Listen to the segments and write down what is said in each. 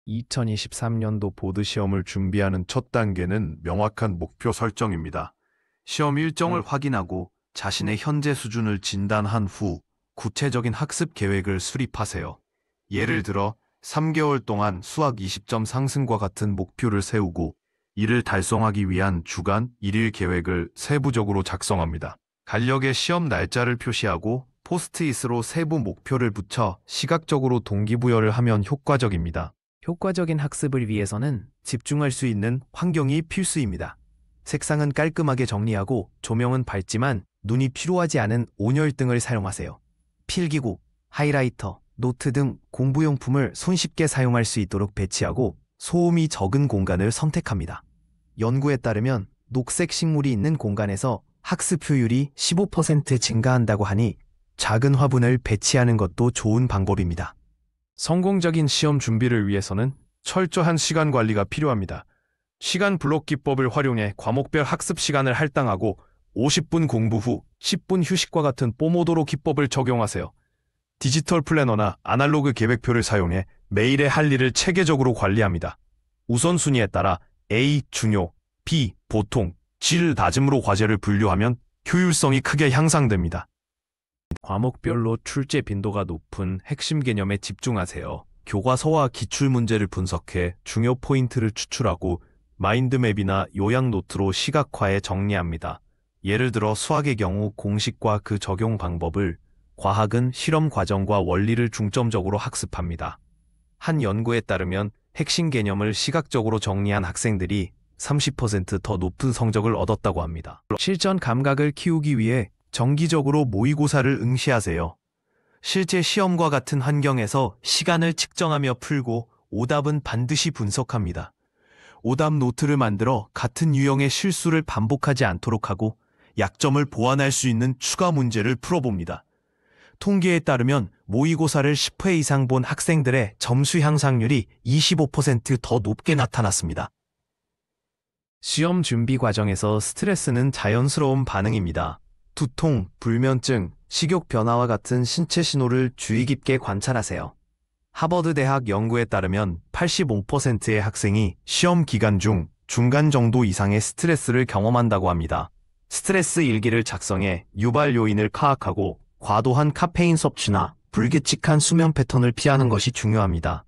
2023년도 보드 시험을 준비하는 첫 단계는 명확한 목표 설정입니다. 시험 일정을 확인하고 자신의 현재 수준을 진단한 후 구체적인 학습 계획을 수립하세요. 예를 들어 3개월 동안 수학 20점 상승과 같은 목표를 세우고 이를 달성하기 위한 주간 1일 계획을 세부적으로 작성합니다. 간략의 시험 날짜를 표시하고 포스트잇으로 세부 목표를 붙여 시각적으로 동기부여를 하면 효과적입니다. 효과적인 학습을 위해서는 집중할 수 있는 환경이 필수입니다. 색상은 깔끔하게 정리하고 조명은 밝지만 눈이 피로하지 않은 온열등을 사용하세요. 필기구, 하이라이터, 노트 등 공부용품을 손쉽게 사용할 수 있도록 배치하고 소음이 적은 공간을 선택합니다. 연구에 따르면 녹색 식물이 있는 공간에서 학습 효율이 15% 증가한다고 하니 작은 화분을 배치하는 것도 좋은 방법입니다. 성공적인 시험 준비를 위해서는 철저한 시간 관리가 필요합니다. 시간 블록 기법을 활용해 과목별 학습 시간을 할당하고 50분 공부 후 10분 휴식과 같은 포모도로 기법을 적용하세요. 디지털 플래너나 아날로그 계획표를 사용해 매일의 할 일을 체계적으로 관리합니다. 우선순위에 따라 A. 중요, B. 보통, 질 낮음으로 과제를 분류하면 효율성이 크게 향상됩니다. 과목별로 출제 빈도가 높은 핵심 개념에 집중하세요. 교과서와 기출문제를 분석해 중요 포인트를 추출하고 마인드맵이나 요약 노트로 시각화해 정리합니다. 예를 들어 수학의 경우 공식과 그 적용 방법을, 과학은 실험 과정과 원리를 중점적으로 학습합니다. 한 연구에 따르면 핵심 개념을 시각적으로 정리한 학생들이 30% 더 높은 성적을 얻었다고 합니다. 실전 감각을 키우기 위해 정기적으로 모의고사를 응시하세요. 실제 시험과 같은 환경에서 시간을 측정하며 풀고 오답은 반드시 분석합니다. 오답 노트를 만들어 같은 유형의 실수를 반복하지 않도록 하고 약점을 보완할 수 있는 추가 문제를 풀어봅니다. 통계에 따르면 모의고사를 10회 이상 본 학생들의 점수 향상률이 25% 더 높게 나타났습니다. 시험 준비 과정에서 스트레스는 자연스러운 반응입니다. 두통, 불면증, 식욕 변화와 같은 신체 신호를 주의 깊게 관찰하세요. 하버드 대학 연구에 따르면 85%의 학생이 시험 기간 중 중간 정도 이상의 스트레스를 경험한다고 합니다. 스트레스 일기를 작성해 유발 요인을 파악하고 과도한 카페인 섭취나 불규칙한 수면 패턴을 피하는 것이 중요합니다.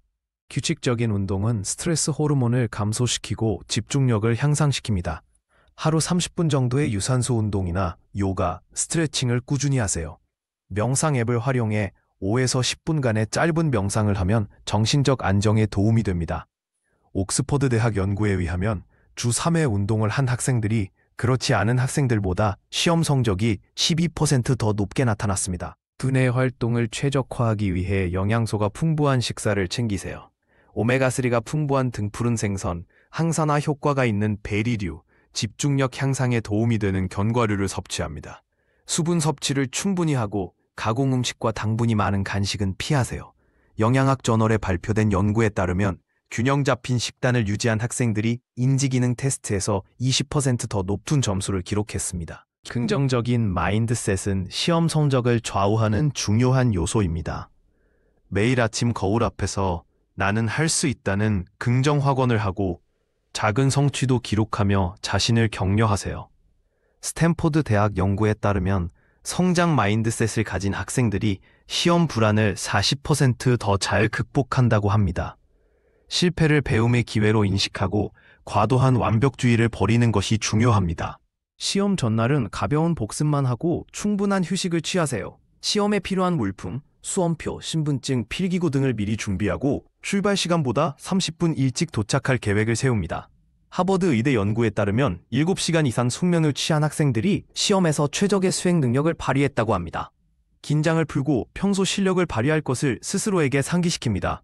규칙적인 운동은 스트레스 호르몬을 감소시키고 집중력을 향상시킵니다. 하루 30분 정도의 유산소 운동이나 요가, 스트레칭을 꾸준히 하세요. 명상 앱을 활용해 5에서 10분간의 짧은 명상을 하면 정신적 안정에 도움이 됩니다. 옥스퍼드 대학 연구에 의하면 주 3회 운동을 한 학생들이 그렇지 않은 학생들보다 시험 성적이 12% 더 높게 나타났습니다. 두뇌 활동을 최적화하기 위해 영양소가 풍부한 식사를 챙기세요. 오메가3가 풍부한 등푸른 생선, 항산화 효과가 있는 베리류, 집중력 향상에 도움이 되는 견과류를 섭취합니다. 수분 섭취를 충분히 하고 가공 음식과 당분이 많은 간식은 피하세요. 영양학 저널에 발표된 연구에 따르면 균형 잡힌 식단을 유지한 학생들이 인지기능 테스트에서 20% 더 높은 점수를 기록했습니다. 긍정적인 마인드셋은 시험 성적을 좌우하는 중요한 요소입니다. 매일 아침 거울 앞에서 나는 할 수 있다는 긍정 확언을 하고 작은 성취도 기록하며 자신을 격려하세요. 스탠포드 대학 연구에 따르면 성장 마인드셋을 가진 학생들이 시험 불안을 40% 더 잘 극복한다고 합니다. 실패를 배움의 기회로 인식하고 과도한 완벽주의를 버리는 것이 중요합니다. 시험 전날은 가벼운 복습만 하고 충분한 휴식을 취하세요. 시험에 필요한 물품, 수험표, 신분증, 필기구 등을 미리 준비하고 출발 시간보다 30분 일찍 도착할 계획을 세웁니다. 하버드 의대 연구에 따르면 7시간 이상 숙면을 취한 학생들이 시험에서 최적의 수행 능력을 발휘했다고 합니다. 긴장을 풀고 평소 실력을 발휘할 것을 스스로에게 상기시킵니다.